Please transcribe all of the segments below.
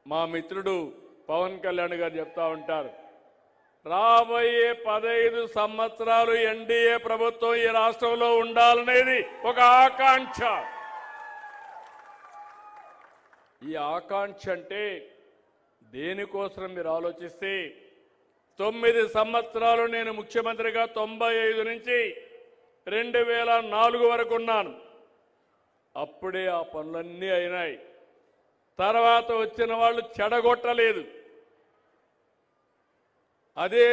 మా మిత్రుడు పవన్ కళ్యాణ్ గారు చెప్తా ఉంటారు, రాబోయే 15 సంవత్సరాలు ఎన్డీఏ ప్రభుత్వం ఈ రాష్ట్రంలో ఉండాలనేది ఒక ఆకాంక్ష. ఈ ఆకాంక్ష అంటే దేనికోసం మీరు ఆలోచిస్తే 9 సంవత్సరాలు నేను ముఖ్యమంత్రిగా 95 నుంచి 2004 వరకు ఉన్నాను. అప్పుడే ఆ పనులన్నీ అయినాయి. తర్వాత వచ్చిన వాళ్ళు చెడగొట్టలేదు. అదే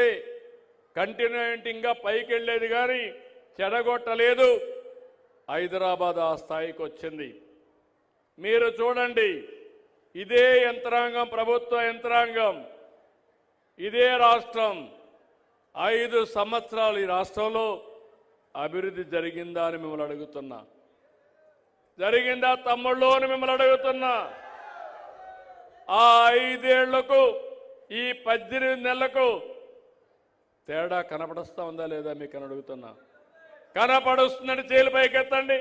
కంటిన్యూయింగ్గా పైకి వెళ్ళేది కానీ చెడగొట్టలేదు. హైదరాబాద్ ఆ స్థాయికి వచ్చింది. మీరు చూడండి, ఇదే యంత్రాంగం, ప్రభుత్వ యంత్రాంగం, ఇదే రాష్ట్రం 5 సంవత్సరాలు ఈ రాష్ట్రంలో అభివృద్ధి జరిగిందా అని మిమ్మల్ని అడుగుతున్నా. జరిగిందా తమ్ముళ్ళు అని మిమ్మల్ని అడుగుతున్నా. ఆ 5 ఏళ్లకు ఈ 18 నెలలకు తేడా కనపడుస్తా ఉందా లేదా మీకు అని అడుగుతున్నా. కనపడుస్తుందని చేలు పైకెత్తండి.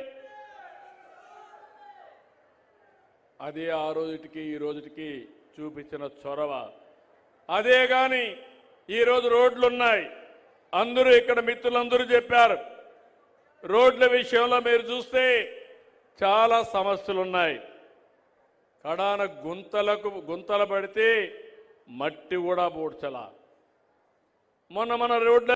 అదే ఆ రోజుటికి ఈ రోజుటికి చూపించిన చొరవ. అదే కానీ ఈరోజు రోడ్లున్నాయి. అందరూ ఇక్కడ మిత్రులందరూ చెప్పారు, రోడ్ల విషయంలో మీరు చూస్తే చాలా సమస్యలు ఉన్నాయి. కడాన గుంతలు పడితే మట్టి కూడా పూడ్చలా. మొన్న మన రోడ్ల